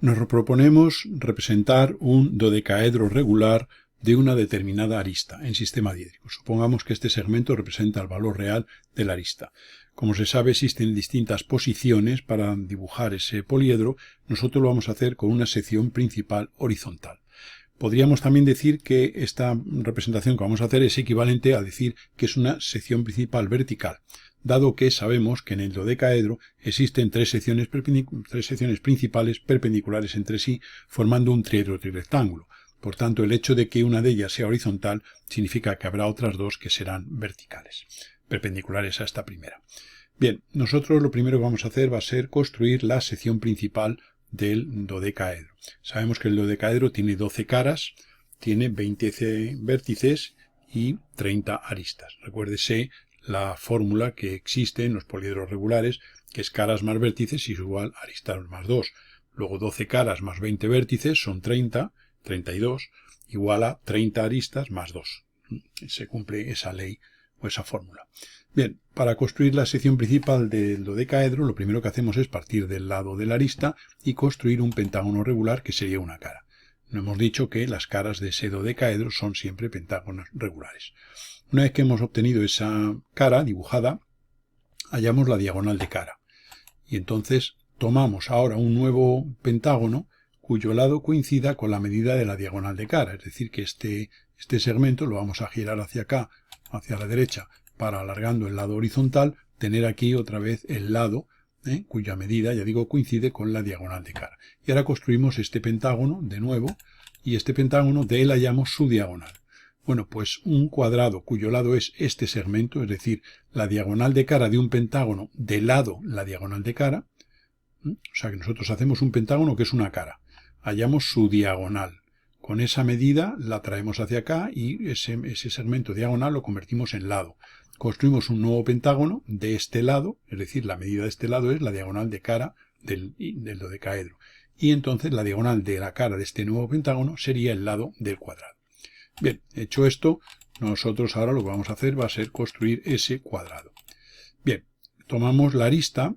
Nos proponemos representar un dodecaedro regular de una determinada arista en sistema diédrico. Supongamos que este segmento representa el valor real de la arista. Como se sabe, existen distintas posiciones para dibujar ese poliedro. Nosotros lo vamos a hacer con una sección principal horizontal. Podríamos también decir que esta representación que vamos a hacer es equivalente a decir que es una sección principal vertical, dado que sabemos que en el dodecaedro existen tres secciones principales perpendiculares entre sí, formando un triedro trirectángulo. Por tanto, el hecho de que una de ellas sea horizontal significa que habrá otras dos que serán verticales, perpendiculares a esta primera. Bien, nosotros lo primero que vamos a hacer va a ser construir la sección principal del dodecaedro. Sabemos que el dodecaedro tiene 12 caras, tiene 20 vértices y 30 aristas. Recuérdese la fórmula que existe en los poliedros regulares, que es caras más vértices es igual a aristas más 2. Luego 12 caras más 20 vértices son 30, 32, igual a 30 aristas más 2. Se cumple esa ley o esa fórmula. Bien, para construir la sección principal del dodecaedro, lo primero que hacemos es partir del lado de la arista y construir un pentágono regular que sería una cara. No hemos dicho que las caras de ese dodecaedro son siempre pentágonos regulares. Una vez que hemos obtenido esa cara dibujada, hallamos la diagonal de cara. Y entonces tomamos ahora un nuevo pentágono cuyo lado coincida con la medida de la diagonal de cara. Es decir, que este segmento lo vamos a girar hacia acá, hacia la derecha, para, alargando el lado horizontal, tener aquí otra vez el lado cuya medida, ya digo, coincide con la diagonal de cara. Y ahora construimos este pentágono de nuevo, y este pentágono de él hallamos su diagonal. Bueno, pues un cuadrado cuyo lado es este segmento, es decir, la diagonal de cara de un pentágono de lado la diagonal de cara. O sea que nosotros hacemos un pentágono que es una cara. Hallamos su diagonal. Con esa medida la traemos hacia acá y ese segmento diagonal lo convertimos en lado. Construimos un nuevo pentágono de este lado, es decir, la medida de este lado es la diagonal de cara del dodecaedro. Y entonces la diagonal de la cara de este nuevo pentágono sería el lado del cuadrado. Bien, hecho esto, nosotros ahora lo que vamos a hacer va a ser construir ese cuadrado. Bien, tomamos la arista,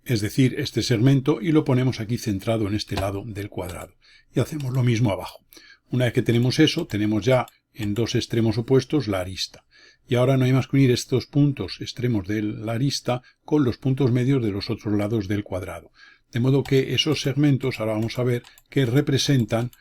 es decir, este segmento, y lo ponemos aquí centrado en este lado del cuadrado. Y hacemos lo mismo abajo. Una vez que tenemos eso, tenemos ya en dos extremos opuestos la arista. Y ahora no hay más que unir estos puntos extremos de la arista con los puntos medios de los otros lados del cuadrado. De modo que esos segmentos, ahora vamos a ver, que representan,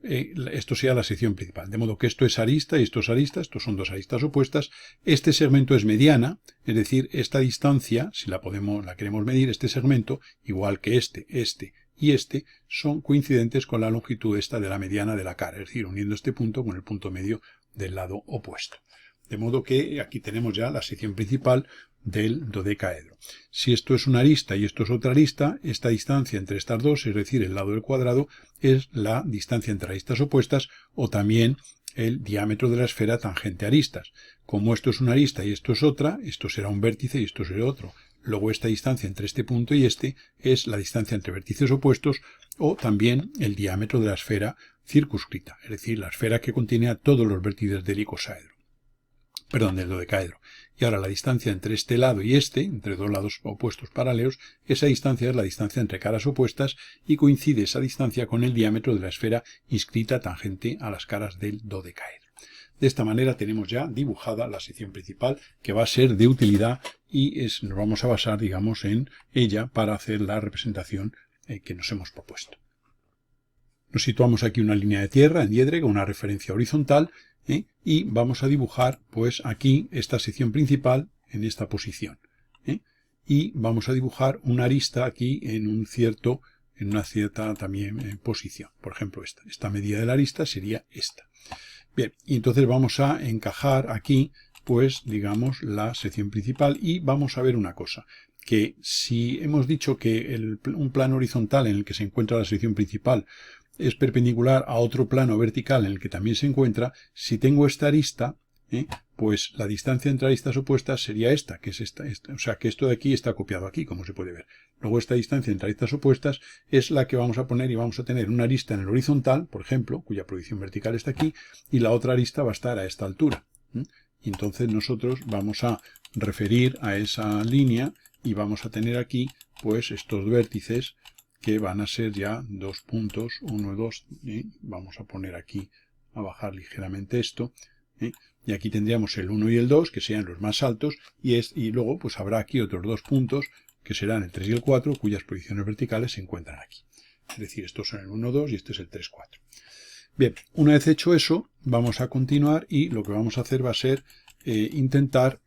esto sea la sección principal. De modo que esto es arista y esto es arista, estos son dos aristas opuestas. Este segmento es mediana, es decir, esta distancia, si la queremos medir, este segmento, igual que este y este, son coincidentes con la longitud esta de la mediana de la cara, es decir, uniendo este punto con el punto medio del lado opuesto. De modo que aquí tenemos ya la sección principal del dodecaedro. Si esto es una arista y esto es otra arista, esta distancia entre estas dos, es decir, el lado del cuadrado, es la distancia entre aristas opuestas o también el diámetro de la esfera tangente a aristas. Como esto es una arista y esto es otra, esto será un vértice y esto será otro. Luego esta distancia entre este punto y este es la distancia entre vértices opuestos o también el diámetro de la esfera circunscrita, es decir, la esfera que contiene a todos los vértices del icosaedro. Perdón, del dodecaedro. Y ahora la distancia entre este lado y este, entre dos lados opuestos paralelos, esa distancia es la distancia entre caras opuestas y coincide esa distancia con el diámetro de la esfera inscrita tangente a las caras del dodecaedro. De esta manera tenemos ya dibujada la sección principal que va a ser de utilidad y nos vamos a basar, digamos, en ella para hacer la representación que nos hemos propuesto. Nos situamos aquí una línea de tierra en diédrica, una referencia horizontal, y vamos a dibujar pues aquí esta sección principal en esta posición. Y vamos a dibujar una arista aquí en una cierta también posición. Por ejemplo, esta medida de la arista sería esta. Bien, y entonces vamos a encajar aquí, pues, digamos, la sección principal y vamos a ver una cosa, que si hemos dicho que un plano horizontal en el que se encuentra la sección principal es perpendicular a otro plano vertical en el que también se encuentra, si tengo esta arista, pues la distancia entre aristas opuestas sería esta, que es esta. O sea, que esto de aquí está copiado aquí, como se puede ver. Luego esta distancia entre aristas opuestas es la que vamos a poner y vamos a tener una arista en el horizontal, por ejemplo, cuya proyección vertical está aquí, y la otra arista va a estar a esta altura. Y entonces nosotros vamos a referir a esa línea y vamos a tener aquí pues estos vértices que van a ser ya 2 puntos, 1, 2, vamos a poner aquí, a bajar ligeramente esto, y aquí tendríamos el 1 y el 2, que serían los más altos, y luego pues habrá aquí otros 2 puntos, que serán el 3 y el 4, cuyas posiciones verticales se encuentran aquí. Es decir, estos son el 1, 2 y este es el 3, 4. Bien, una vez hecho eso, vamos a continuar y lo que vamos a hacer va a ser intentar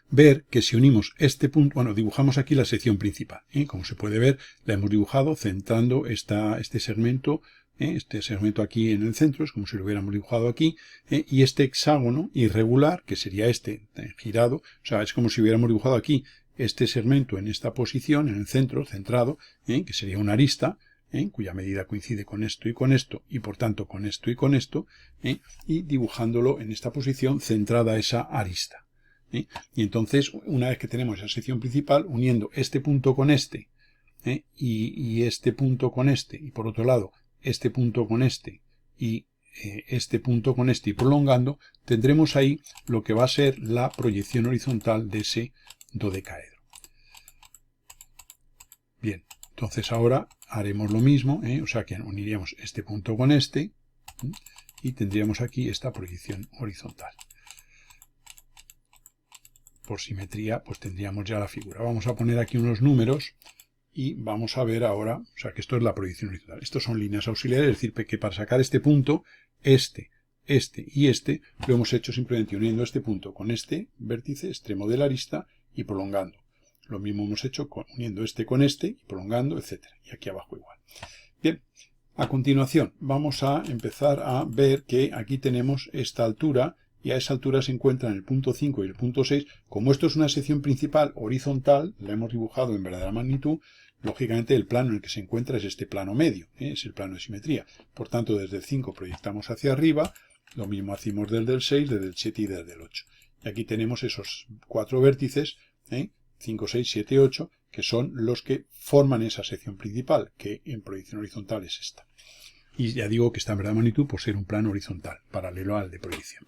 ver que si unimos este punto, bueno, dibujamos aquí la sección principal, como se puede ver, la hemos dibujado centrando este segmento aquí en el centro, es como si lo hubiéramos dibujado aquí, y este hexágono irregular, que sería este girado, o sea, es como si hubiéramos dibujado aquí este segmento en esta posición, en el centro, centrado, que sería una arista, cuya medida coincide con esto, y por tanto con esto y con esto, y dibujándolo en esta posición centrada esa arista. Y entonces, una vez que tenemos esa sección principal, uniendo este punto con este, y este punto con este, y por otro lado, este punto con este, y este punto con este, y prolongando, tendremos ahí lo que va a ser la proyección horizontal de ese dodecaedro. Bien, entonces ahora haremos lo mismo, o sea que uniríamos este punto con este, y tendríamos aquí esta proyección horizontal. Por simetría, pues tendríamos ya la figura. Vamos a poner aquí unos números y vamos a ver ahora, o sea que esto es la proyección horizontal. Estos son líneas auxiliares, es decir, que para sacar este punto, este y este, lo hemos hecho simplemente uniendo este punto con este vértice extremo de la arista y prolongando. Lo mismo hemos hecho uniendo este con este y prolongando, etc. Y aquí abajo igual. Bien, a continuación vamos a empezar a ver que aquí tenemos esta altura, y a esa altura se encuentran el punto 5 y el punto 6. Como esto es una sección principal horizontal, la hemos dibujado en verdadera magnitud, lógicamente el plano en el que se encuentra es este plano medio, es el plano de simetría. Por tanto, desde el 5 proyectamos hacia arriba, lo mismo hacemos desde el 6, desde el 7 y desde el 8. Y aquí tenemos esos 4 vértices, 5, 6, 7, 8, que son los que forman esa sección principal, que en proyección horizontal es esta. Y ya digo que está en verdadera magnitud por ser un plano horizontal, paralelo al de proyección.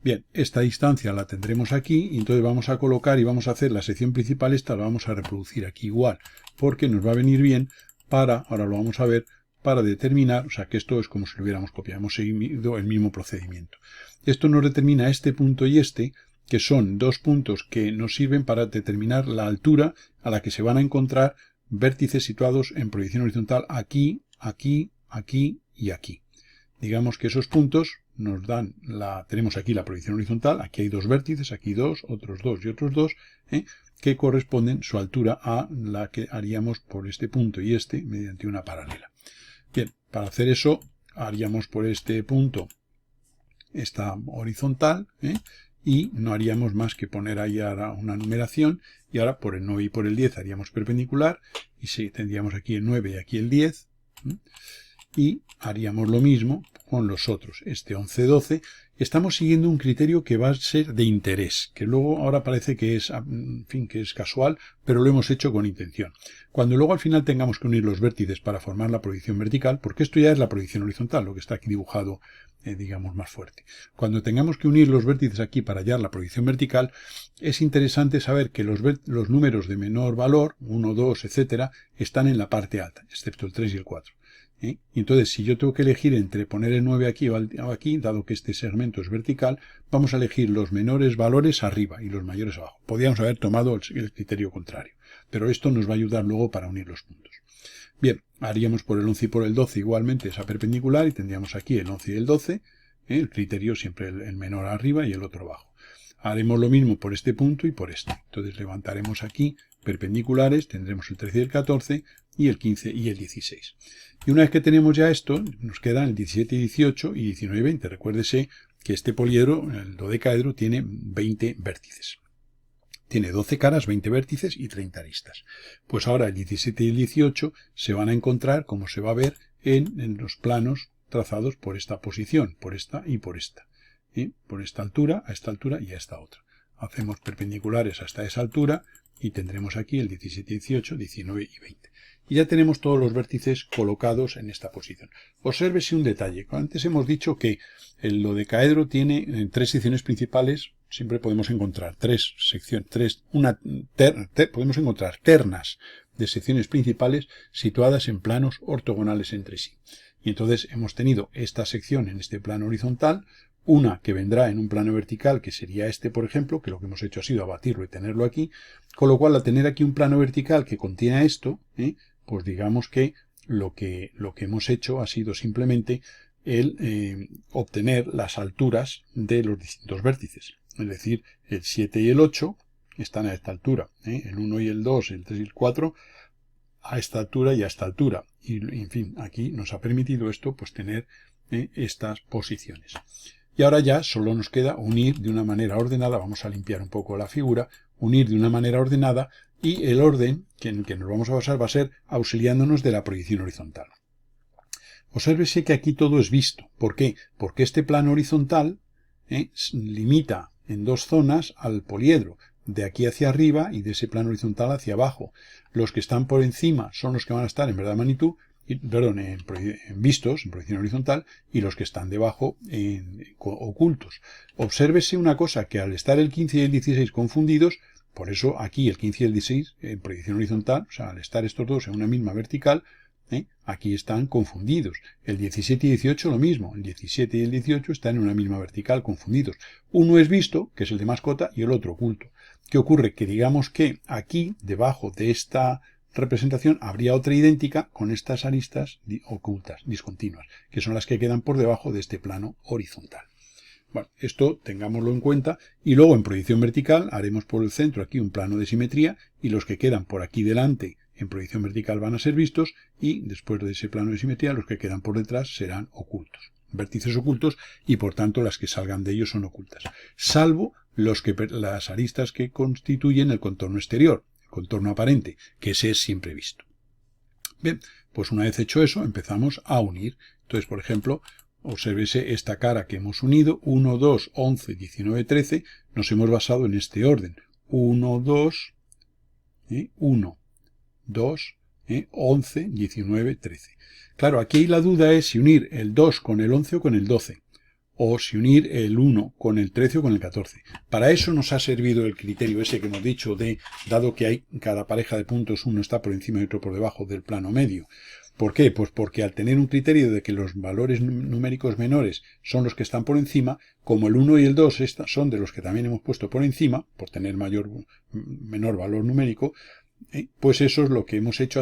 Bien, esta distancia la tendremos aquí, y entonces vamos a colocar y vamos a hacer la sección principal, esta la vamos a reproducir aquí igual, porque nos va a venir bien para, ahora lo vamos a ver, para determinar, o sea que esto es como si lo hubiéramos copiado, hemos seguido el mismo procedimiento. Esto nos determina este punto y este, que son dos puntos que nos sirven para determinar la altura a la que se van a encontrar vértices situados en proyección horizontal aquí, aquí, aquí y aquí. Digamos que esos puntos nos dan tenemos aquí la proyección horizontal, aquí hay dos vértices, aquí dos, otros dos y otros dos, que corresponden su altura a la que haríamos por este punto y este mediante una paralela. Bien, para hacer eso haríamos por este punto esta horizontal, y no haríamos más que poner ahí ahora una numeración, y ahora por el 9 y por el 10 haríamos perpendicular, y sí, tendríamos aquí el 9 y aquí el 10, y haríamos lo mismo con los otros, este 11, 12. Estamos siguiendo un criterio que va a ser de interés, que luego ahora parece que es, en fin, que es casual, pero lo hemos hecho con intención. Cuando luego al final tengamos que unir los vértices para formar la proyección vertical, porque esto ya es la proyección horizontal, lo que está aquí dibujado, digamos, más fuerte. Cuando tengamos que unir los vértices aquí para hallar la proyección vertical, es interesante saber que los números de menor valor, 1, 2, etcétera, están en la parte alta, excepto el 3 y el 4. Y entonces, si yo tengo que elegir entre poner el 9 aquí o aquí, dado que este segmento es vertical, vamos a elegir los menores valores arriba y los mayores abajo. Podríamos haber tomado el criterio contrario, pero esto nos va a ayudar luego para unir los puntos. Bien, haríamos por el 11 y por el 12 igualmente esa perpendicular y tendríamos aquí el 11 y el 12, el criterio siempre el menor arriba y el otro abajo. Haremos lo mismo por este punto y por este. Entonces levantaremos aquí perpendiculares, tendremos el 13 y el 14, y el 15 y el 16. Y una vez que tenemos ya esto, nos quedan el 17 y 18 y 19 y 20. Recuérdese que este poliedro, el dodecaedro, tiene 20 vértices. Tiene 12 caras, 20 vértices y 30 aristas. Pues ahora el 17 y el 18 se van a encontrar, como se va a ver, en los planos trazados por esta posición, por esta y por esta. Por esta altura, a esta altura y a esta otra. Hacemos perpendiculares hasta esa altura y tendremos aquí el 17, 18, 19 y 20. y ya tenemos todos los vértices colocados en esta posición. Obsérvese un detalle. Antes hemos dicho que el dodecaedro tiene tres secciones principales. Siempre podemos encontrar podemos encontrar ternas de secciones principales situadas en planos ortogonales entre sí. Y entonces hemos tenido esta sección en este plano horizontal, una que vendrá en un plano vertical, que sería este, por ejemplo, que lo que hemos hecho ha sido abatirlo y tenerlo aquí, con lo cual al tener aquí un plano vertical que contiene esto, pues digamos que lo que hemos hecho ha sido simplemente el obtener las alturas de los distintos vértices. Es decir, el 7 y el 8 están a esta altura, el 1 y el 2, el 3 y el 4 a esta altura y a esta altura. Y, en fin, aquí nos ha permitido esto, pues tener estas posiciones. Y ahora ya solo nos queda unir de una manera ordenada, vamos a limpiar un poco la figura, unir de una manera ordenada, y el orden en el que nos vamos a basar va a ser auxiliándonos de la proyección horizontal. Obsérvese que aquí todo es visto. ¿Por qué? Porque este plano horizontal limita en dos zonas al poliedro, de aquí hacia arriba y de ese plano horizontal hacia abajo. Los que están por encima son los que van a estar en verdad magnitud, vistos en proyección horizontal, y los que están debajo ocultos. Obsérvese una cosa, que al estar el 15 y el 16 confundidos, por eso aquí el 15 y el 16 en proyección horizontal, o sea, al estar estos dos en una misma vertical, aquí están confundidos. El 17 y 18 lo mismo, el 17 y el 18 están en una misma vertical, confundidos. Uno es visto, que es el de mascota, y el otro oculto. ¿Qué ocurre? Que digamos que aquí, debajo de esta representación, habría otra idéntica con estas aristas ocultas, discontinuas, que son las que quedan por debajo de este plano horizontal. Bueno, esto tengámoslo en cuenta, y luego en proyección vertical haremos por el centro aquí un plano de simetría, y los que quedan por aquí delante en proyección vertical van a ser vistos, y después de ese plano de simetría los que quedan por detrás serán ocultos, vértices ocultos, y por tanto las que salgan de ellos son ocultas, salvo las aristas que constituyen el contorno exterior, el contorno aparente, que ese es siempre visto. Bien, pues una vez hecho eso empezamos a unir. Entonces, por ejemplo, obsérvese esta cara que hemos unido, 1, 2, 11, 19, 13, nos hemos basado en este orden, 1, 2, 1, 2, 11, 19, 13. Claro, aquí la duda es si unir el 2 con el 11 o con el 12, o si unir el 1 con el 13 o con el 14. Para eso nos ha servido el criterio ese que hemos dicho de, dado que hay cada pareja de puntos, uno está por encima y otro por debajo del plano medio. ¿Por qué? Pues porque al tener un criterio de que los valores numéricos menores son los que están por encima, como el 1 y el 2 son de los que también hemos puesto por encima, por tener menor valor numérico, pues eso es lo que hemos hecho,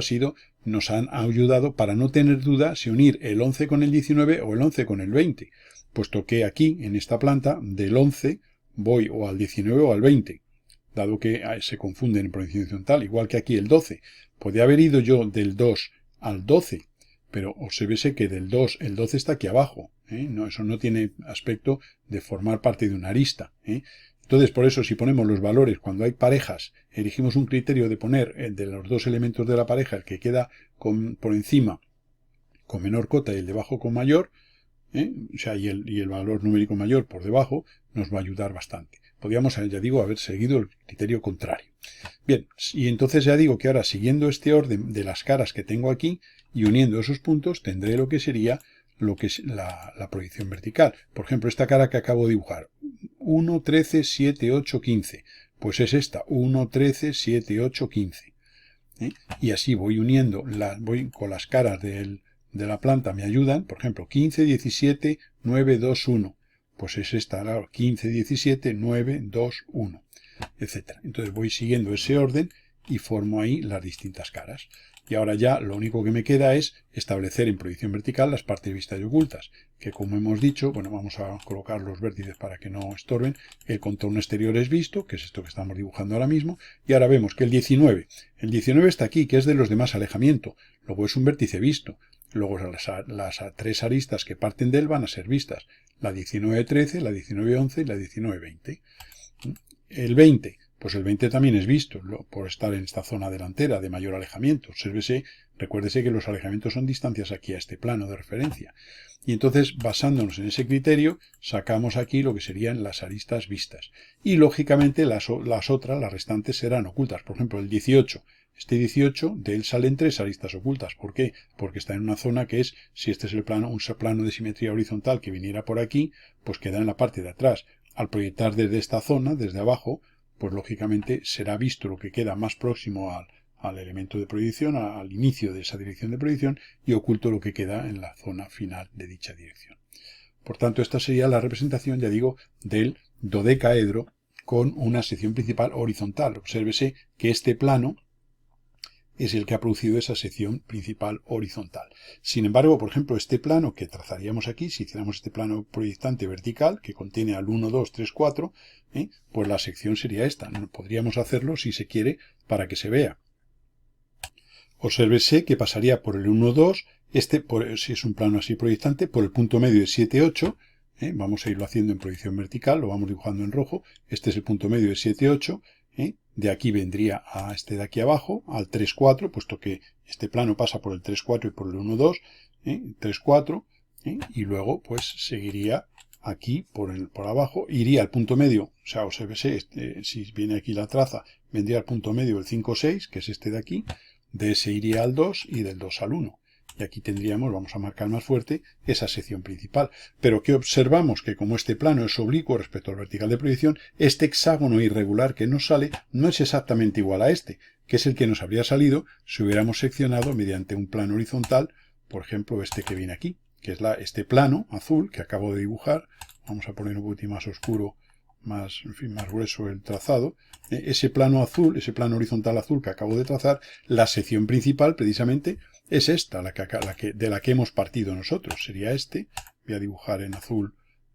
nos han ayudado para no tener duda si unir el 11 con el 19 o el 11 con el 20, puesto que aquí, en esta planta, del 11 voy o al 19 o al 20, dado que se confunden en proyección horizontal, igual que aquí el 12. Podría haber ido yo del 2 al 12, pero obsérvese que del 2, el 12 está aquí abajo, no, eso no tiene aspecto de formar parte de una arista, Entonces, por eso, si ponemos los valores, cuando hay parejas, elegimos un criterio de poner de los dos elementos de la pareja, el que queda por encima con menor cota y el de abajo con mayor, o sea, y el valor numérico mayor por debajo, nos va a ayudar bastante. Podríamos, ya digo, haber seguido el criterio contrario. Bien, y entonces ya digo que ahora, siguiendo este orden de las caras que tengo aquí y uniendo esos puntos, tendré lo que sería la proyección vertical. Por ejemplo, esta cara que acabo de dibujar, 1, 13, 7, 8, 15. Pues es esta, 1, 13, 7, 8, 15. Y así voy uniendo, voy con las caras de la planta, me ayudan, por ejemplo, 15, 17, 9, 2, 1. Pues es esta, 15, 17, 9, 2, 1, etc. Entonces voy siguiendo ese orden y formo ahí las distintas caras. Y ahora ya lo único que me queda es establecer en proyección vertical las partes vistas y ocultas, que como hemos dicho, bueno, vamos a colocar los vértices para que no estorben. El contorno exterior es visto, que es esto que estamos dibujando ahora mismo, y ahora vemos que el 19 está aquí, que es de los de más alejamiento, luego es un vértice visto, luego las tres aristas que parten de él van a ser vistas, la 19-13, la 19-11 y la 19-20. El 20, pues el 20 también es visto por estar en esta zona delantera de mayor alejamiento. Recuérdese que los alejamientos son distancias aquí a este plano de referencia. Y entonces, basándonos en ese criterio, sacamos aquí lo que serían las aristas vistas. Y lógicamente las restantes serán ocultas. Por ejemplo, el 18 Este 18, de él salen 3 aristas ocultas. ¿Por qué? Porque está en una zona que es, si este es el plano, un plano de simetría horizontal que viniera por aquí, pues queda en la parte de atrás. Al proyectar desde esta zona, desde abajo, pues lógicamente será visto lo que queda más próximo al elemento de proyección, al inicio de esa dirección de proyección, y oculto lo que queda en la zona final de dicha dirección. Por tanto, esta sería la representación, ya digo, del dodecaedro con una sección principal horizontal. Obsérvese que este plano es el que ha producido esa sección principal horizontal. Sin embargo, por ejemplo, este plano que trazaríamos aquí, si hiciéramos este plano proyectante vertical, que contiene al 1, 2, 3, 4, pues la sección sería esta. No podríamos hacerlo, si se quiere, para que se vea. Obsérvese que pasaría por el 1, 2, si es un plano así proyectante, por el punto medio de 7, 8, vamos a irlo haciendo en proyección vertical, lo vamos dibujando en rojo, este es el punto medio de 7, 8, de aquí vendría a este de aquí abajo, al 3, 4, puesto que este plano pasa por el 3, 4 y por el 1, 2, 3, 4, y luego pues seguiría aquí por abajo, iría al punto medio, o sea, obsérvese, si viene aquí la traza, vendría al punto medio el 5, 6, que es este de aquí, de ese iría al 2 y del 2 al 1. Y aquí tendríamos, vamos a marcar más fuerte, esa sección principal. Pero que observamos que como este plano es oblicuo respecto al vertical de proyección, este hexágono irregular que nos sale no es exactamente igual a este, que es el que nos habría salido si hubiéramos seccionado mediante un plano horizontal, por ejemplo este que viene aquí, que es este plano azul que acabo de dibujar. Vamos a poner un poquito más oscuro, más grueso el trazado. Ese plano azul, ese plano horizontal azul que acabo de trazar, la sección principal precisamente es esta, de la que hemos partido nosotros. Sería este. Voy a dibujar en azul,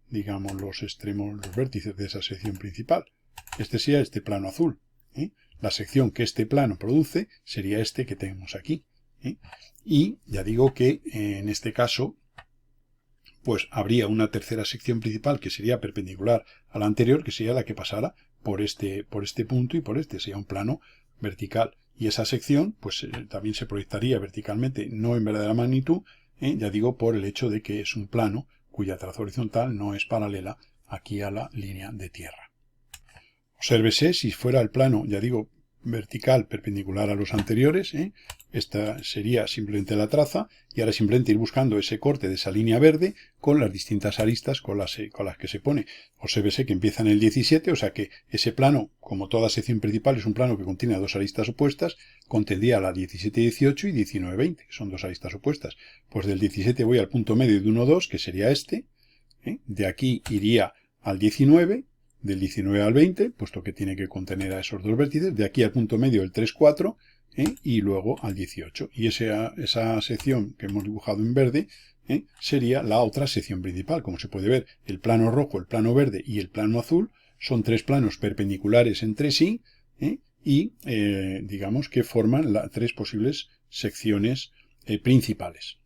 digamos, los extremos, los vértices de esa sección principal. Este sería este plano azul. La sección que este plano produce sería este que tenemos aquí. Y ya digo que en este caso pues habría una tercera sección principal que sería perpendicular a la anterior, que sería la que pasara por este punto y por este. Sería un plano vertical. Y esa sección pues también se proyectaría verticalmente, no en verdadera magnitud, ya digo, por el hecho de que es un plano cuya traza horizontal no es paralela aquí a la línea de tierra. Obsérvese, si fuera el plano, ya digo, vertical perpendicular a los anteriores, esta sería simplemente la traza, y ahora simplemente ir buscando ese corte de esa línea verde con las distintas aristas con las que se pone. Obsérvese que empieza en el 17, o sea que ese plano, como toda sección principal, es un plano que contiene dos aristas opuestas, contendría la 17, 18 y 19, 20, que son dos aristas opuestas. Pues del 17 voy al punto medio de 1, 2, que sería este, de aquí iría al 19, del 19 al 20, puesto que tiene que contener a esos dos vértices, de aquí al punto medio el 3, 4, y luego al 18. Y esa sección que hemos dibujado en verde sería la otra sección principal. Como se puede ver, el plano rojo, el plano verde y el plano azul son tres planos perpendiculares entre sí, y digamos que forman tres posibles secciones principales.